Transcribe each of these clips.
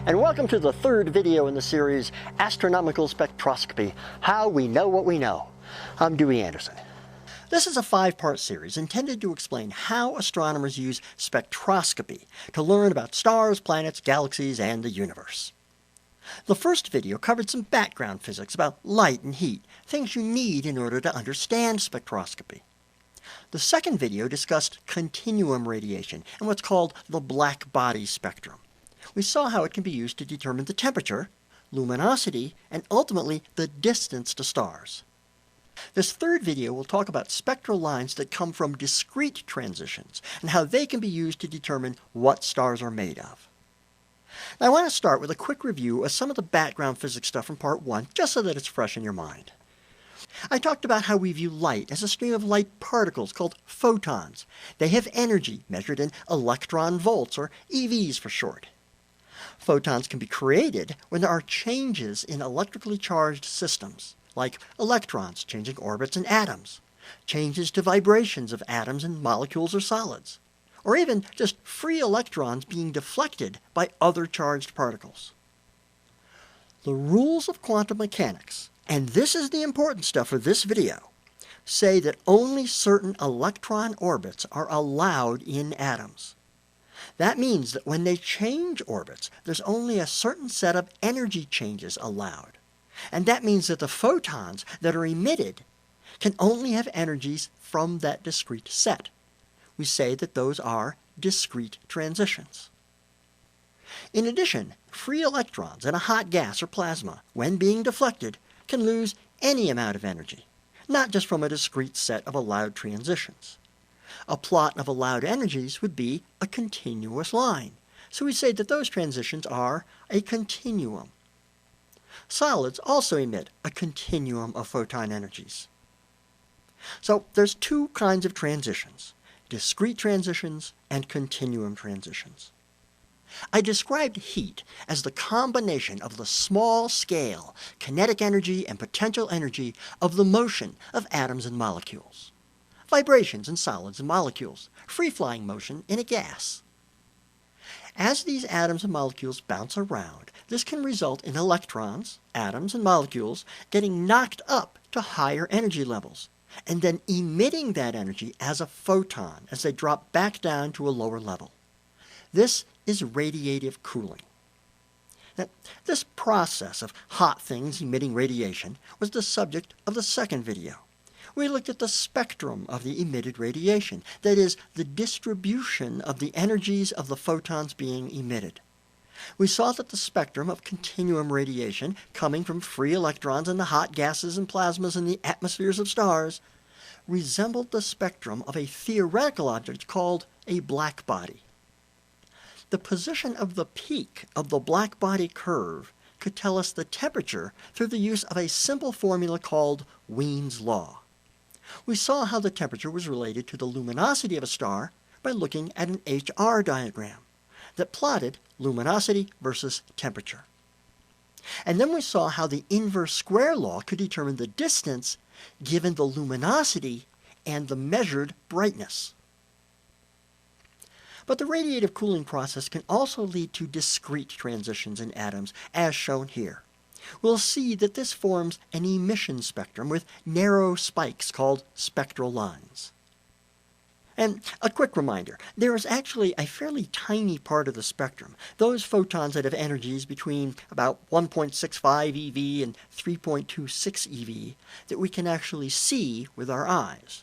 and welcome to the third video in the series, Astronomical Spectroscopy, How We Know What We Know. I'm Dewey Anderson. This is a 5-part series intended to explain how astronomers use spectroscopy to learn about stars, planets, galaxies, and the universe. The first video covered some background physics about light and heat, things you need in order to understand spectroscopy. The second video discussed continuum radiation and what's called the black body spectrum. We saw how it can be used to determine the temperature, luminosity, and ultimately the distance to stars. This third video will talk about spectral lines that come from discrete transitions and how they can be used to determine what stars are made of. Now, I want to start with a quick review of some of the background physics stuff from part 1, just so that it's fresh in your mind. I talked about how we view light as a stream of light particles called photons. They have energy measured in electron volts, or EVs for short. Photons can be created when there are changes in electrically charged systems, like electrons changing orbits in atoms, changes to vibrations of atoms in molecules or solids, or even just free electrons being deflected by other charged particles. The rules of quantum mechanics, and this is the important stuff for this video, say that only certain electron orbits are allowed in atoms. That means that when they change orbits, there's only a certain set of energy changes allowed. And that means that the photons that are emitted can only have energies from that discrete set. We say that those are discrete transitions. In addition, free electrons in a hot gas or plasma, when being deflected, can lose any amount of energy, not just from a discrete set of allowed transitions. A plot of allowed energies would be a continuous line, so we say that those transitions are a continuum. Solids also emit a continuum of photon energies. So there's two kinds of transitions, discrete transitions and continuum transitions. I described heat as the combination of the small scale kinetic energy and potential energy of the motion of atoms and molecules, vibrations in solids and molecules, free-flying motion in a gas. As these atoms and molecules bounce around, this can result in electrons, atoms, and molecules getting knocked up to higher energy levels, and then emitting that energy as a photon as they drop back down to a lower level. This is radiative cooling. Now, this process of hot things emitting radiation was the subject of the second video. We looked at the spectrum of the emitted radiation, that is, the distribution of the energies of the photons being emitted. We saw that the spectrum of continuum radiation coming from free electrons in the hot gases and plasmas in the atmospheres of stars resembled the spectrum of a theoretical object called a black body. The position of the peak of the black body curve could tell us the temperature through the use of a simple formula called Wien's law. We saw how the temperature was related to the luminosity of a star by looking at an HR diagram that plotted luminosity versus temperature. And then we saw how the inverse square law could determine the distance given the luminosity and the measured brightness. But the radiative cooling process can also lead to discrete transitions in atoms, as shown here. We'll see that this forms an emission spectrum with narrow spikes called spectral lines. And a quick reminder, there is actually a fairly tiny part of the spectrum, those photons that have energies between about 1.65 eV and 3.26 eV, that we can actually see with our eyes.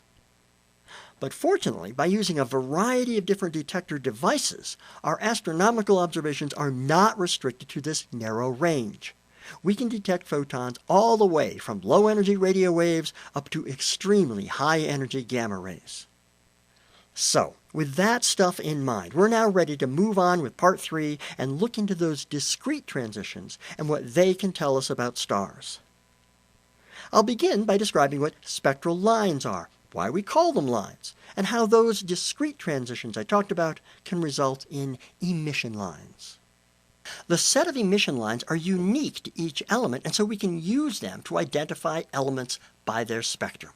But fortunately, by using a variety of different detector devices, our astronomical observations are not restricted to this narrow range. We can detect photons all the way from low-energy radio waves up to extremely high-energy gamma rays. So, with that stuff in mind, we're now ready to move on with part 3 and look into those discrete transitions and what they can tell us about stars. I'll begin by describing what spectral lines are, why we call them lines, and how those discrete transitions I talked about can result in emission lines. The set of emission lines are unique to each element, and so we can use them to identify elements by their spectrum.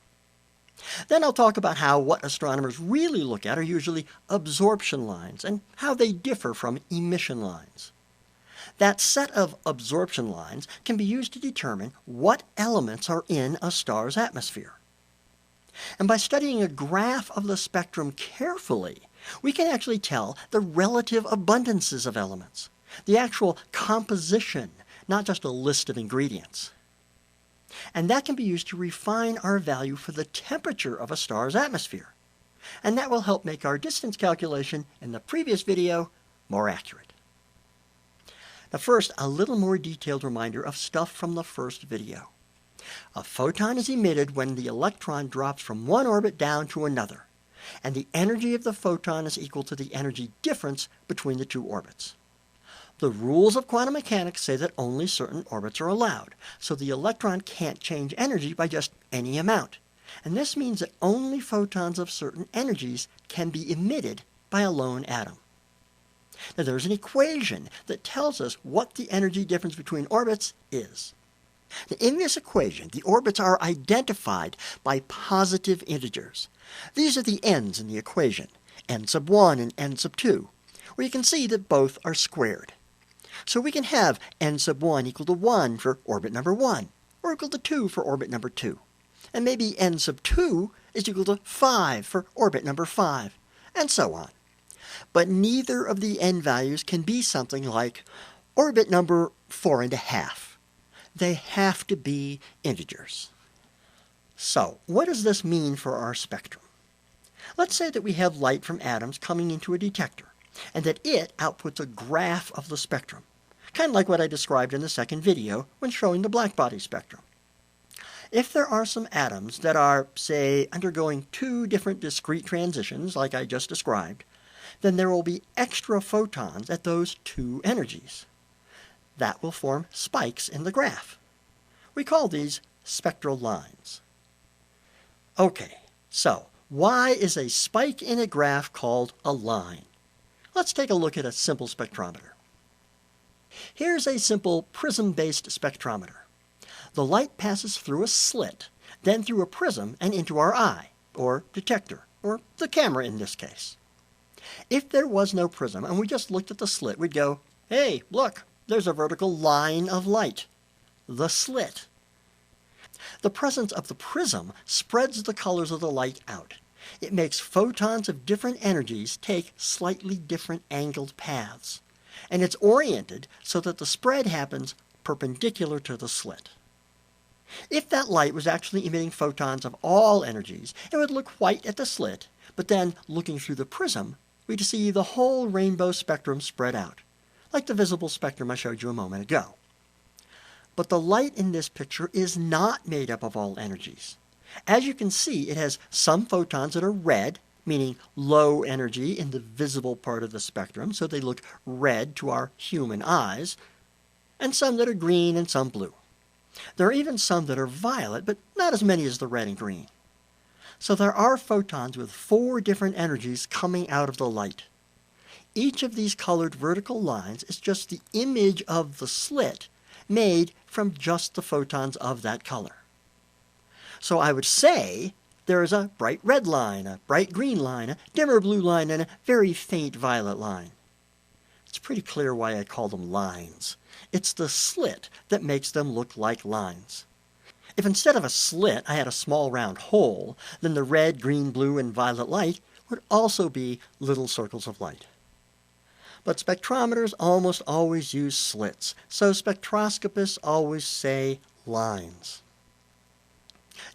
Then I'll talk about how what astronomers really look at are usually absorption lines and how they differ from emission lines. That set of absorption lines can be used to determine what elements are in a star's atmosphere. And by studying a graph of the spectrum carefully, we can actually tell the relative abundances of elements, the actual composition, not just a list of ingredients. And that can be used to refine our value for the temperature of a star's atmosphere. And that will help make our distance calculation in the previous video more accurate. Now first, a little more detailed reminder of stuff from the first video. A photon is emitted when the electron drops from one orbit down to another, and the energy of the photon is equal to the energy difference between the two orbits. The rules of quantum mechanics say that only certain orbits are allowed, so the electron can't change energy by just any amount. And this means that only photons of certain energies can be emitted by a lone atom. Now there's an equation that tells us what the energy difference between orbits is. Now, in this equation, the orbits are identified by positive integers. These are the n's in the equation, n sub 1 and n sub 2, where you can see that both are squared. So we can have n sub 1 equal to 1 for orbit number 1, or equal to 2 for orbit number 2. And maybe n sub 2 is equal to 5 for orbit number 5, and so on. But neither of the n values can be something like orbit number 4.5. They have to be integers. So, what does this mean for our spectrum? Let's say that we have light from atoms coming into a detector, and that it outputs a graph of the spectrum, kind of like what I described in the second video when showing the blackbody spectrum. If there are some atoms that are, say, undergoing two different discrete transitions, like I just described, then there will be extra photons at those two energies. That will form spikes in the graph. We call these spectral lines. Okay, so why is a spike in a graph called a line? Let's take a look at a simple spectrometer. Here's a simple prism-based spectrometer. The light passes through a slit, then through a prism and into our eye, or detector, or the camera in this case. If there was no prism and we just looked at the slit, we'd go, hey, look, there's a vertical line of light, the slit. The presence of the prism spreads the colors of the light out. It makes photons of different energies take slightly different angled paths. And it's oriented so that the spread happens perpendicular to the slit. If that light was actually emitting photons of all energies, it would look white at the slit, but then, looking through the prism, we'd see the whole rainbow spectrum spread out, like the visible spectrum I showed you a moment ago. But the light in this picture is not made up of all energies. As you can see, it has some photons that are red, meaning low energy in the visible part of the spectrum, so they look red to our human eyes, and some that are green and some blue. There are even some that are violet, but not as many as the red and green. So there are photons with 4 different energies coming out of the light. Each of these colored vertical lines is just the image of the slit made from just the photons of that color. So I would say there is a bright red line, a bright green line, a dimmer blue line, and a very faint violet line. It's pretty clear why I call them lines. It's the slit that makes them look like lines. If instead of a slit I had a small round hole, then the red, green, blue, and violet light would also be little circles of light. But spectrometers almost always use slits, so spectroscopists always say lines.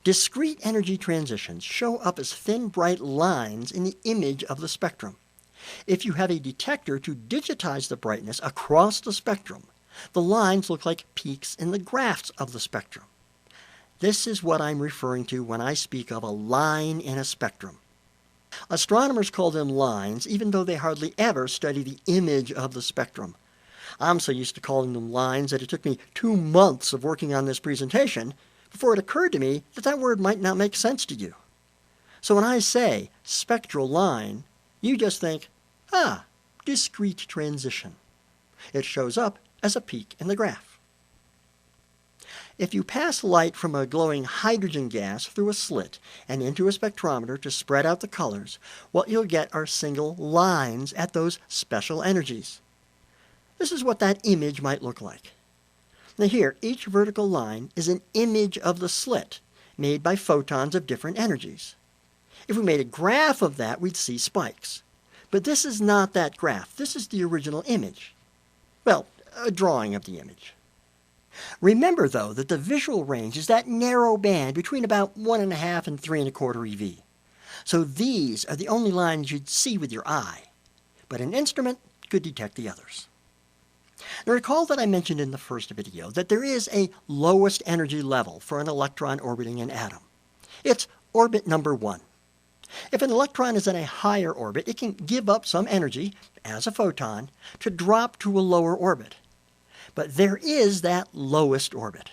Discrete energy transitions show up as thin, bright lines in the image of the spectrum. If you have a detector to digitize the brightness across the spectrum, the lines look like peaks in the graphs of the spectrum. This is what I'm referring to when I speak of a line in a spectrum. Astronomers call them lines, even though they hardly ever study the image of the spectrum. I'm so used to calling them lines that it took me 2 months of working on this presentation before it occurred to me that that word might not make sense to you. So when I say spectral line, you just think, discrete transition. It shows up as a peak in the graph. If you pass light from a glowing hydrogen gas through a slit and into a spectrometer to spread out the colors, what you'll get are single lines at those special energies. This is what that image might look like. Now here, each vertical line is an image of the slit made by photons of different energies. If we made a graph of that, we'd see spikes. But this is not that graph. This is the original image. Well, a drawing of the image. Remember, though, that the visual range is that narrow band between about 1.5 and 3.25 eV. So these are the only lines you'd see with your eye, but an instrument could detect the others. Now recall that I mentioned in the first video that there is a lowest energy level for an electron orbiting an atom. It's orbit number 1. If an electron is in a higher orbit, it can give up some energy, as a photon, to drop to a lower orbit. But there is that lowest orbit.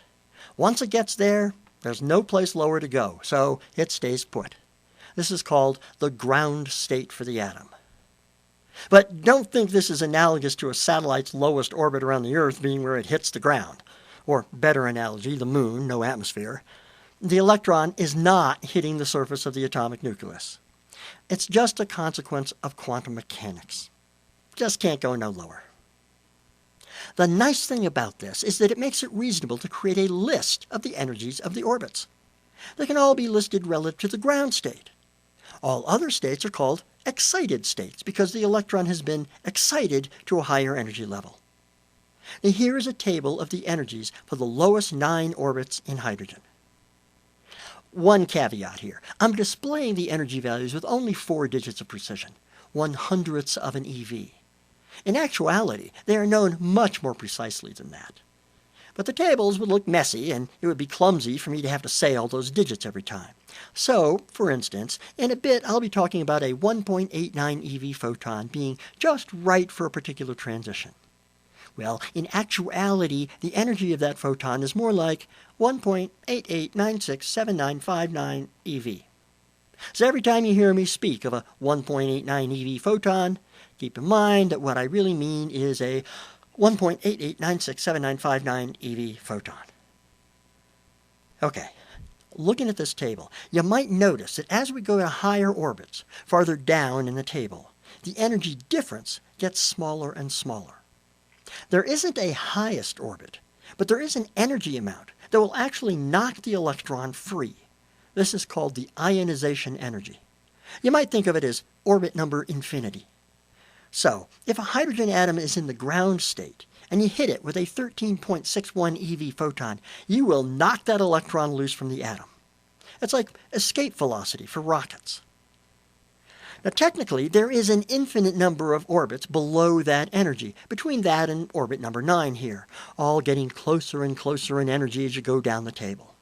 Once it gets there, there's no place lower to go, so it stays put. This is called the ground state for the atom. But don't think this is analogous to a satellite's lowest orbit around the Earth being where it hits the ground. Or, better analogy, the moon, no atmosphere. The electron is not hitting the surface of the atomic nucleus. It's just a consequence of quantum mechanics. Just can't go no lower. The nice thing about this is that it makes it reasonable to create a list of the energies of the orbits. They can all be listed relative to the ground state. All other states are called excited states because the electron has been excited to a higher energy level. Now here is a table of the energies for the lowest 9 orbits in hydrogen. One caveat here. I'm displaying the energy values with only 4 digits of precision, 1/100ths of an eV. In actuality, they are known much more precisely than that. But the tables would look messy, and it would be clumsy for me to have to say all those digits every time. So, for instance, in a bit I'll be talking about a 1.89 eV photon being just right for a particular transition. Well, in actuality, the energy of that photon is more like 1.88967959 eV. So every time you hear me speak of a 1.89 eV photon, keep in mind that what I really mean is a 1.88967959 eV photon. Okay, looking at this table, you might notice that as we go to higher orbits, farther down in the table, the energy difference gets smaller and smaller. There isn't a highest orbit, but there is an energy amount that will actually knock the electron free. This is called the ionization energy. You might think of it as orbit number infinity. So, if a hydrogen atom is in the ground state, and you hit it with a 13.61 eV photon, you will knock that electron loose from the atom. It's like escape velocity for rockets. Now technically, there is an infinite number of orbits below that energy, between that and orbit number 9 here, all getting closer and closer in energy as you go down the table.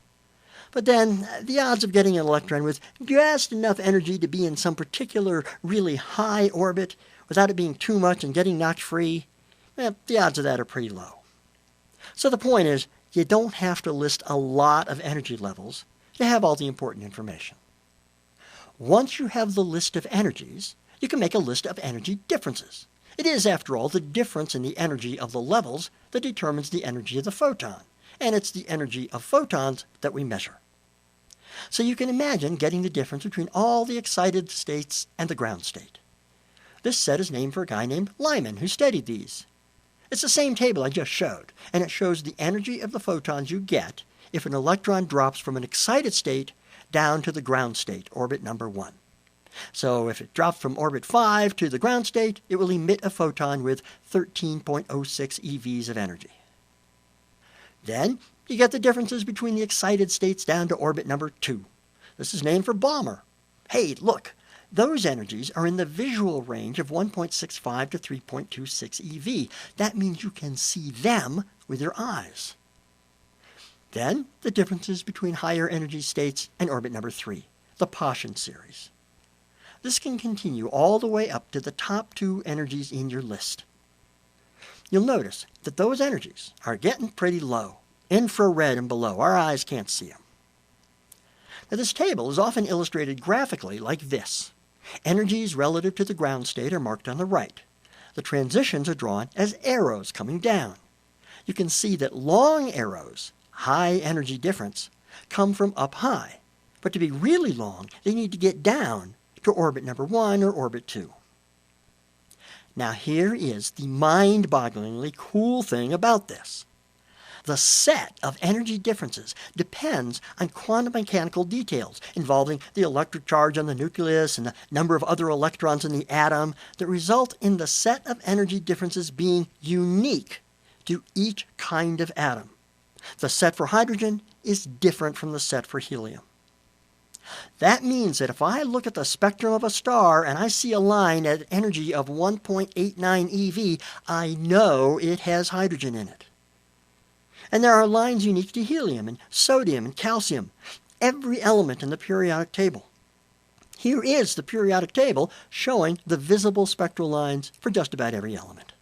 But then, the odds of getting an electron with just enough energy to be in some particular really high orbit without it being too much and getting knocked free, the odds of that are pretty low. So the point is, you don't have to list a lot of energy levels to have all the important information. Once you have the list of energies, you can make a list of energy differences. It is, after all, the difference in the energy of the levels that determines the energy of the photon, and it's the energy of photons that we measure. So you can imagine getting the difference between all the excited states and the ground state. This set is named for a guy named Lyman who studied these. It's the same table I just showed, and it shows the energy of the photons you get if an electron drops from an excited state down to the ground state, orbit number 1. So if it drops from orbit 5 to the ground state, it will emit a photon with 13.06 EVs of energy. Then you get the differences between the excited states down to orbit number 2. This is named for Balmer. Hey, look, those energies are in the visual range of 1.65 to 3.26 EV. That means you can see them with your eyes. Then, the differences between higher energy states and orbit number 3, the Paschen series. This can continue all the way up to the top 2 energies in your list. You'll notice that those energies are getting pretty low, infrared and below. Our eyes can't see them. Now, this table is often illustrated graphically like this. Energies relative to the ground state are marked on the right. The transitions are drawn as arrows coming down. You can see that long arrows, high energy difference, come from up high. But to be really long, they need to get down to orbit number 1 or orbit 2. Now here is the mind-bogglingly cool thing about this. The set of energy differences depends on quantum mechanical details involving the electric charge on the nucleus and the number of other electrons in the atom that result in the set of energy differences being unique to each kind of atom. The set for hydrogen is different from the set for helium. That means that if I look at the spectrum of a star and I see a line at an energy of 1.89 eV, I know it has hydrogen in it. And there are lines unique to helium and sodium and calcium, every element in the periodic table. Here is the periodic table showing the visible spectral lines for just about every element.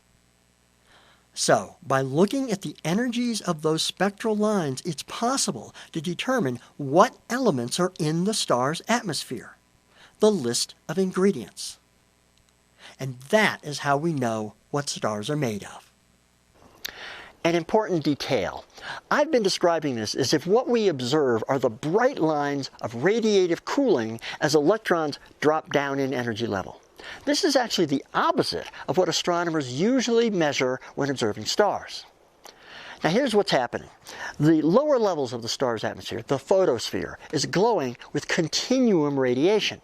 So, by looking at the energies of those spectral lines, it's possible to determine what elements are in the star's atmosphere, the list of ingredients. And that is how we know what stars are made of. An important detail. I've been describing this as if what we observe are the bright lines of radiative cooling as electrons drop down in energy level. This is actually the opposite of what astronomers usually measure when observing stars. Now here's what's happening. The lower levels of the star's atmosphere, the photosphere, is glowing with continuum radiation,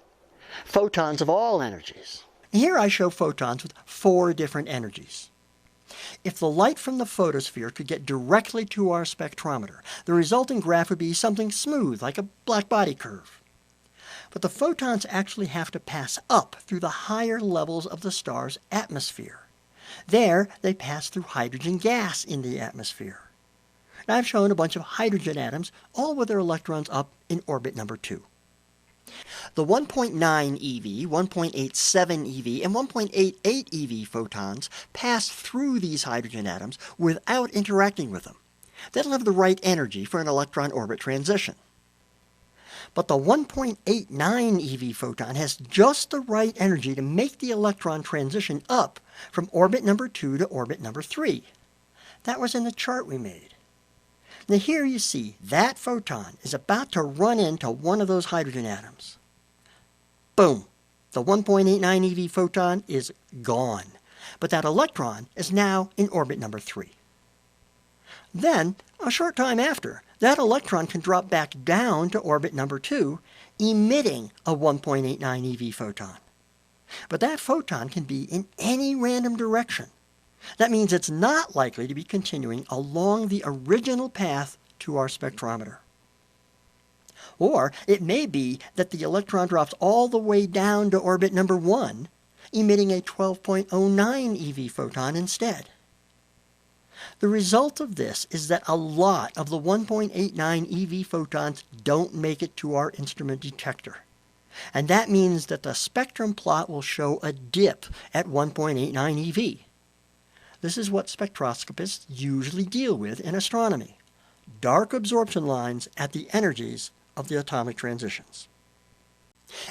photons of all energies. Here I show photons with 4 different energies. If the light from the photosphere could get directly to our spectrometer, the resulting graph would be something smooth, like a black body curve. But the photons actually have to pass up through the higher levels of the star's atmosphere. There, they pass through hydrogen gas in the atmosphere. And I've shown a bunch of hydrogen atoms, all with their electrons up in orbit number 2. The 1.9 eV, 1.87 eV, and 1.88 eV photons pass through these hydrogen atoms without interacting with them. They'll have the right energy for an electron-orbit transition. But the 1.89 eV photon has just the right energy to make the electron transition up from orbit number 2 to orbit number 3. That was in the chart we made. Now here you see that photon is about to run into one of those hydrogen atoms. Boom! The 1.89 eV photon is gone, but that electron is now in orbit number 3. Then, a short time after, that electron can drop back down to orbit number 2, emitting a 1.89 eV photon. But that photon can be in any random direction. That means it's not likely to be continuing along the original path to our spectrometer. Or it may be that the electron drops all the way down to orbit number 1, emitting a 12.09 eV photon instead. The result of this is that a lot of the 1.89 EV photons don't make it to our instrument detector. And that means that the spectrum plot will show a dip at 1.89 EV. This is what spectroscopists usually deal with in astronomy. Dark absorption lines at the energies of the atomic transitions.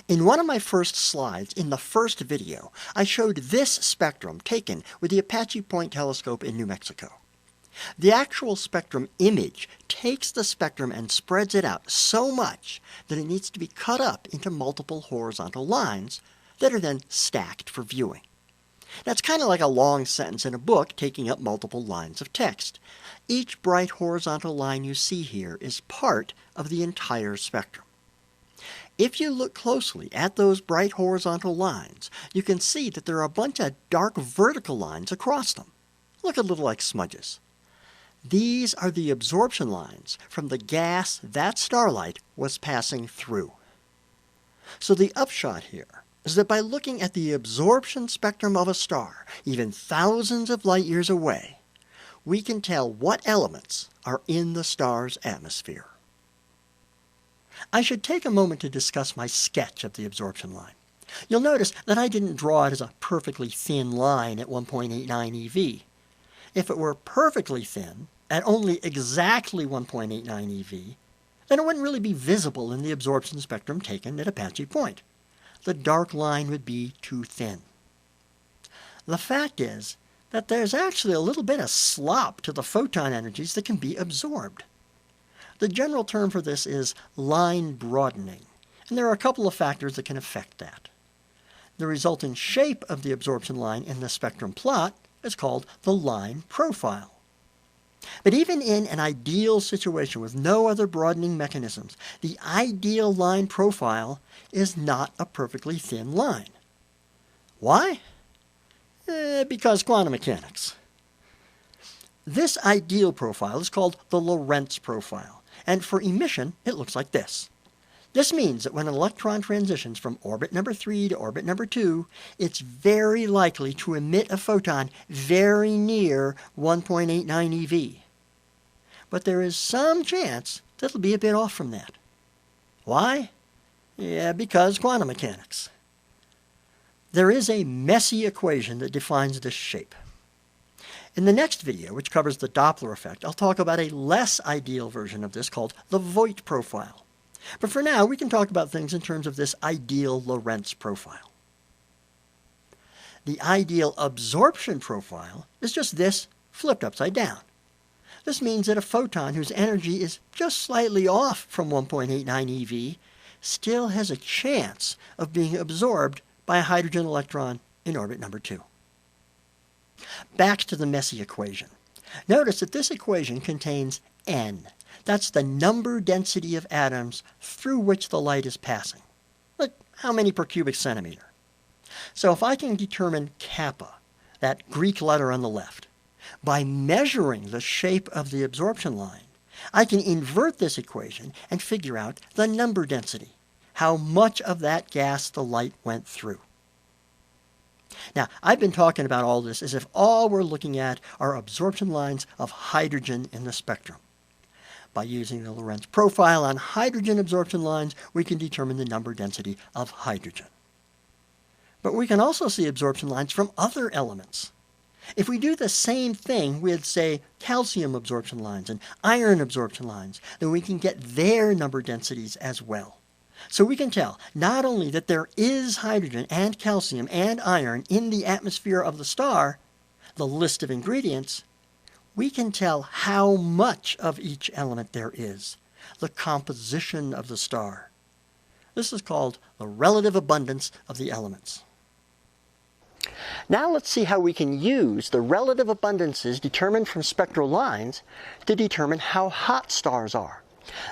In one of my first slides in the first video, I showed this spectrum taken with the Apache Point telescope in New Mexico. The actual spectrum image takes the spectrum and spreads it out so much that it needs to be cut up into multiple horizontal lines that are then stacked for viewing. That's kind of like a long sentence in a book taking up multiple lines of text. Each bright horizontal line you see here is part of the entire spectrum. If you look closely at those bright horizontal lines, you can see that there are a bunch of dark vertical lines across them. Look a little like smudges. These are the absorption lines from the gas that starlight was passing through. So the upshot here is that by looking at the absorption spectrum of a star, even thousands of light years away, we can tell what elements are in the star's atmosphere. I should take a moment to discuss my sketch of the absorption line. You'll notice that I didn't draw it as a perfectly thin line at 1.89 eV. If it were perfectly thin, at only exactly 1.89 eV, then it wouldn't really be visible in the absorption spectrum taken at Apache Point. The dark line would be too thin. The fact is that there's actually a little bit of slop to the photon energies that can be absorbed. The general term for this is line broadening, and there are a couple of factors that can affect that. The resulting shape of the absorption line in the spectrum plot is called the line profile. But even in an ideal situation with no other broadening mechanisms, the ideal line profile is not a perfectly thin line. Why? Because quantum mechanics. This ideal profile is called the Lorentz profile, and for emission it looks like this. This means that when an electron transitions from orbit number 3 to orbit number 2, it's very likely to emit a photon very near 1.89 eV. But there is some chance that it'll be a bit off from that. Why? Yeah, because quantum mechanics. There is a messy equation that defines this shape. In the next video, which covers the Doppler effect, I'll talk about a less ideal version of this called the Voigt profile. But for now, we can talk about things in terms of this ideal Lorentz profile. The ideal absorption profile is just this flipped upside down. This means that a photon whose energy is just slightly off from 1.89 eV still has a chance of being absorbed by a hydrogen electron in orbit number 2. Back to the messy equation. Notice that this equation contains n. That's the number density of atoms through which the light is passing. Like how many per cubic centimeter? So if I can determine kappa, that Greek letter on the left, by measuring the shape of the absorption line, I can invert this equation and figure out the number density, how much of that gas the light went through. Now, I've been talking about all this as if all we're looking at are absorption lines of hydrogen in the spectrum. By using the Lorentz profile on hydrogen absorption lines, we can determine the number density of hydrogen. But we can also see absorption lines from other elements. If we do the same thing with, say, calcium absorption lines and iron absorption lines, then we can get their number densities as well. So we can tell not only that there is hydrogen and calcium and iron in the atmosphere of the star, the list of ingredients, we can tell how much of each element there is, the composition of the star. This is called the relative abundance of the elements. Now let's see how we can use the relative abundances determined from spectral lines to determine how hot stars are.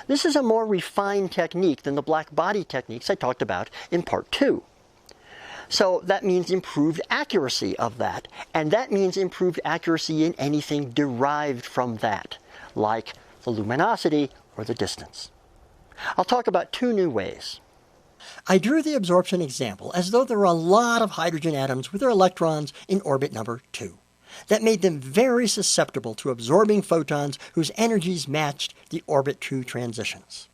This is a more refined technique than the black body techniques I talked about in part 2. So that means improved accuracy of that, and that means improved accuracy in anything derived from that, like the luminosity or the distance. I'll talk about 2 new ways. I drew the absorption example as though there were a lot of hydrogen atoms with their electrons in orbit number 2. That made them very susceptible to absorbing photons whose energies matched the orbit 2 transitions.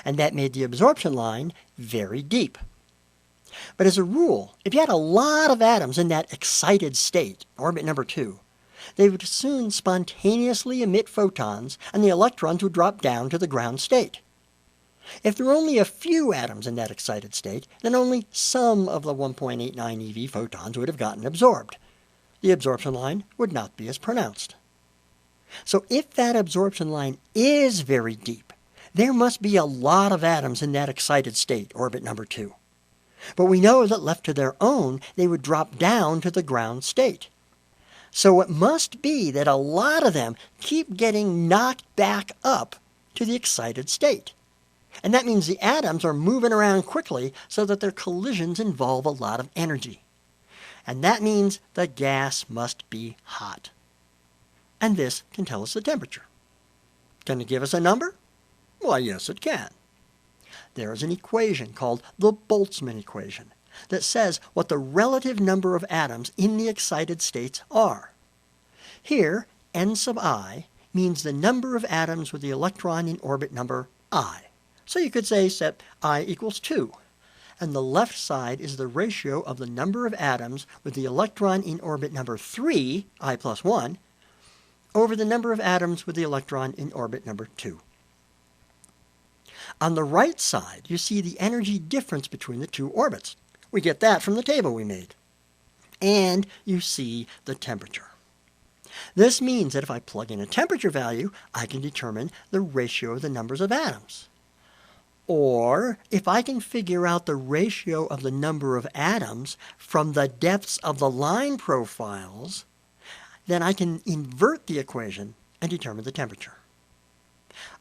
And that made the absorption line very deep. But as a rule, if you had a lot of atoms in that excited state, orbit number 2, they would soon spontaneously emit photons and the electrons would drop down to the ground state. If there were only a few atoms in that excited state, then only some of the 1.89 eV photons would have gotten absorbed. The absorption line would not be as pronounced. So if that absorption line is very deep, there must be a lot of atoms in that excited state, orbit number 2. But we know that left to their own, they would drop down to the ground state. So it must be that a lot of them keep getting knocked back up to the excited state. And that means the atoms are moving around quickly so that their collisions involve a lot of energy. And that means the gas must be hot. And this can tell us the temperature. Can it give us a number? Why, yes, it can. There is an equation called the Boltzmann equation that says what the relative number of atoms in the excited states are. Here, n sub I means the number of atoms with the electron in orbit number I. So you could say set I equals 2. And the left side is the ratio of the number of atoms with the electron in orbit number 3, I plus 1, over the number of atoms with the electron in orbit number 2. On the right side, you see the energy difference between the 2 orbits. We get that from the table we made. And you see the temperature. This means that if I plug in a temperature value, I can determine the ratio of the numbers of atoms. Or if I can figure out the ratio of the number of atoms from the depths of the line profiles, then I can invert the equation and determine the temperature.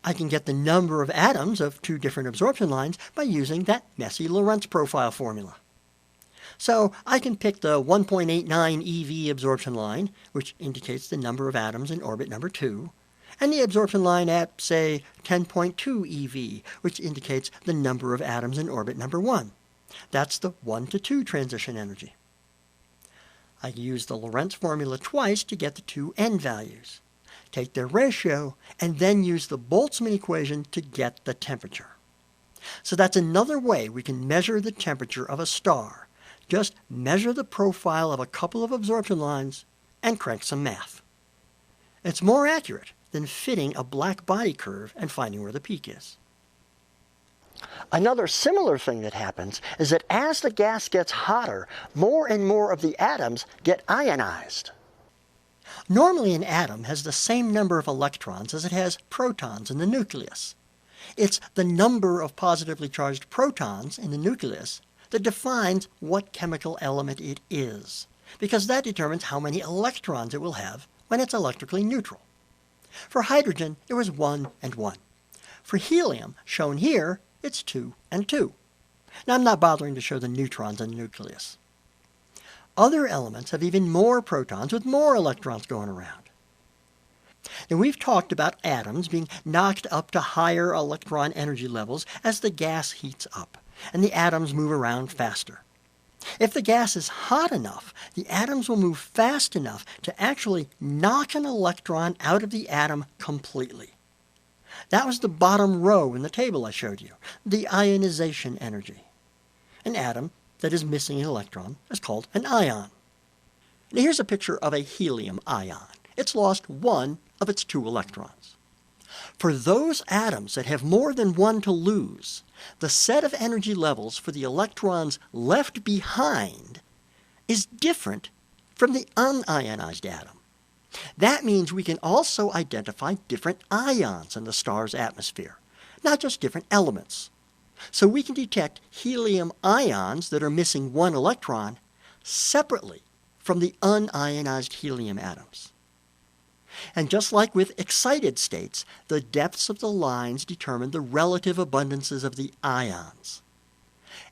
I can get the number of atoms of two different absorption lines by using that messy Lorentz profile formula. So I can pick the 1.89 eV absorption line, which indicates the number of atoms in orbit number 2, and the absorption line at, say, 10.2 eV, which indicates the number of atoms in orbit number 1. That's the 1 to 2 transition energy. I use the Lorentz formula twice to get the two n values, take their ratio, and then use the Boltzmann equation to get the temperature. So that's another way we can measure the temperature of a star. Just measure the profile of a couple of absorption lines and crank some math. It's more accurate than fitting a black body curve and finding where the peak is. Another similar thing that happens is that as the gas gets hotter, more and more of the atoms get ionized. Normally an atom has the same number of electrons as it has protons in the nucleus. It's the number of positively charged protons in the nucleus that defines what chemical element it is, because that determines how many electrons it will have when it's electrically neutral. For hydrogen, it was 1 and 1. For helium, shown here, it's 2 and 2. Now, I'm not bothering to show the neutrons in the nucleus. Other elements have even more protons with more electrons going around. Now, we've talked about atoms being knocked up to higher electron energy levels as the gas heats up, and the atoms move around faster. If the gas is hot enough, the atoms will move fast enough to actually knock an electron out of the atom completely. That was the bottom row in the table I showed you, the ionization energy. An atom that is missing an electron is called an ion. Now here's a picture of a helium ion. It's lost one of its 2 electrons. For those atoms that have more than one to lose, the set of energy levels for the electrons left behind is different from the unionized atom. That means we can also identify different ions in the star's atmosphere, not just different elements. So we can detect helium ions that are missing 1 electron separately from the unionized helium atoms. And just like with excited states, the depths of the lines determine the relative abundances of the ions.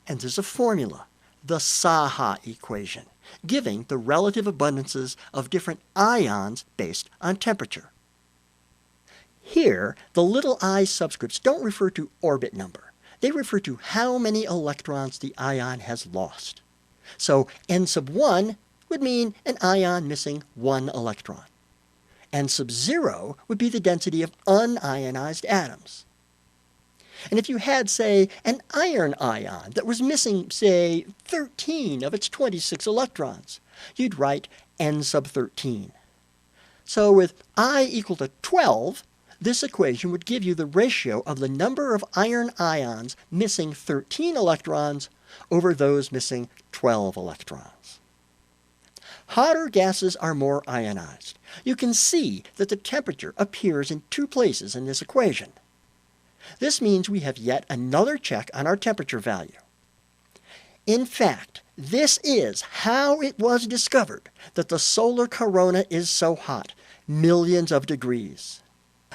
And there's a formula, the Saha equation, giving the relative abundances of different ions based on temperature. Here, the little I subscripts don't refer to orbit number. They refer to how many electrons the ion has lost. So n sub 1 would mean an ion missing 1 electron. N sub 0 would be the density of unionized atoms. And if you had, say, an iron ion that was missing, say, 13 of its 26 electrons, you'd write N sub 13. So with I equal to 12, this equation would give you the ratio of the number of iron ions missing 13 electrons over those missing 12 electrons. Hotter gases are more ionized. You can see that the temperature appears in 2 places in this equation. This means we have yet another check on our temperature value. In fact, this is how it was discovered that the solar corona is so hot, millions of degrees.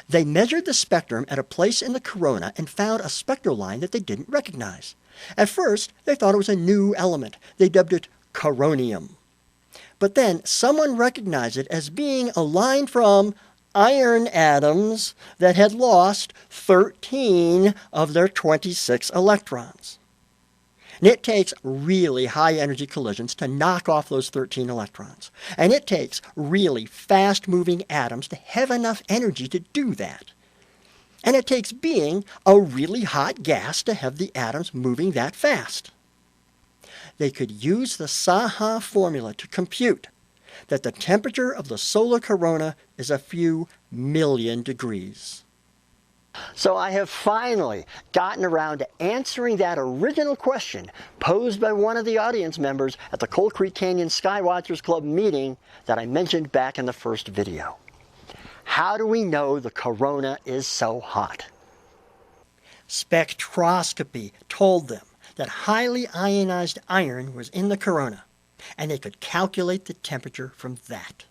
They measured the spectrum at a place in the corona and found a spectral line that they didn't recognize. At first, they thought it was a new element. They dubbed it coronium. But then someone recognized it as being a line from iron atoms that had lost 13 of their 26 electrons. And it takes really high energy collisions to knock off those 13 electrons. And it takes really fast-moving atoms to have enough energy to do that. And it takes being a really hot gas to have the atoms moving that fast. They could use the Saha formula to compute that the temperature of the solar corona is a few million degrees. So I have finally gotten around to answering that original question posed by one of the audience members at the Coal Creek Canyon Skywatchers Club meeting that I mentioned back in the first video. How do we know the corona is so hot? Spectroscopy told them that highly ionized iron was in the corona, and they could calculate the temperature from that.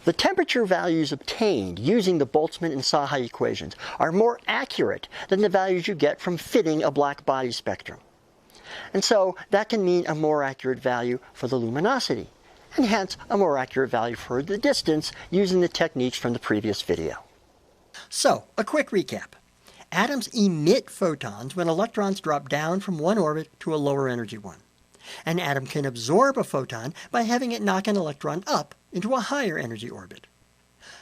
The temperature values obtained using the Boltzmann and Saha equations are more accurate than the values you get from fitting a black body spectrum. And so that can mean a more accurate value for the luminosity, and hence a more accurate value for the distance using the techniques from the previous video. So, a quick recap. Atoms emit photons when electrons drop down from one orbit to a lower energy one. An atom can absorb a photon by having it knock an electron up into a higher energy orbit.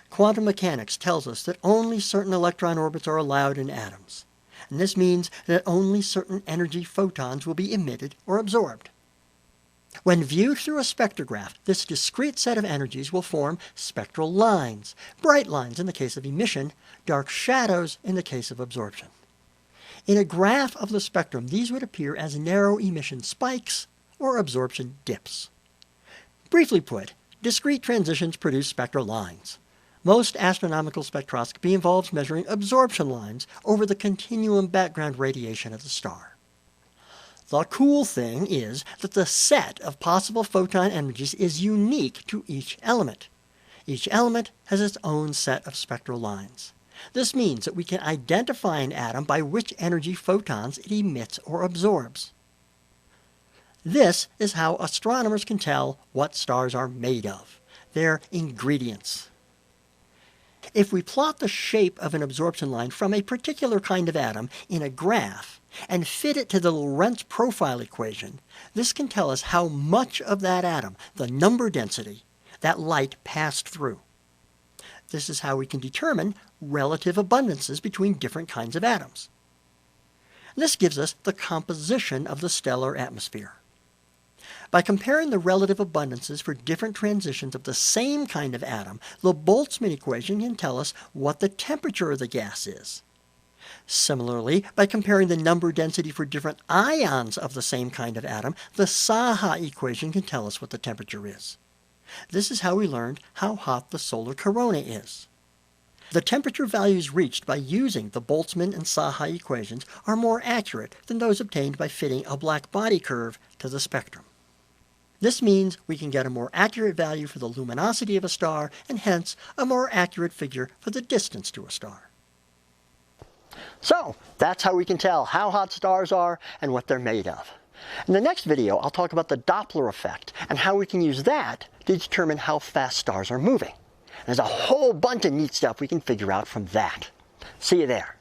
Quantum mechanics tells us that only certain electron orbits are allowed in atoms, and this means that only certain energy photons will be emitted or absorbed. When viewed through a spectrograph, this discrete set of energies will form spectral lines, bright lines in the case of emission, dark shadows in the case of absorption. In a graph of the spectrum, these would appear as narrow emission spikes or absorption dips. Briefly put, discrete transitions produce spectral lines. Most astronomical spectroscopy involves measuring absorption lines over the continuum background radiation of the star. The cool thing is that the set of possible photon energies is unique to each element. Each element has its own set of spectral lines. This means that we can identify an atom by which energy photons it emits or absorbs. This is how astronomers can tell what stars are made of, their ingredients. If we plot the shape of an absorption line from a particular kind of atom in a graph and fit it to the Lorentz profile equation, this can tell us how much of that atom, the number density, that light passed through. This is how we can determine relative abundances between different kinds of atoms. This gives us the composition of the stellar atmosphere. By comparing the relative abundances for different transitions of the same kind of atom, the Boltzmann equation can tell us what the temperature of the gas is. Similarly, by comparing the number density for different ions of the same kind of atom, the Saha equation can tell us what the temperature is. This is how we learned how hot the solar corona is. The temperature values reached by using the Boltzmann and Saha equations are more accurate than those obtained by fitting a black body curve to the spectrum. This means we can get a more accurate value for the luminosity of a star and hence a more accurate figure for the distance to a star. So, that's how we can tell how hot stars are and what they're made of. In the next video, I'll talk about the Doppler effect and how we can use that to determine how fast stars are moving. There's a whole bunch of neat stuff we can figure out from that. See you there.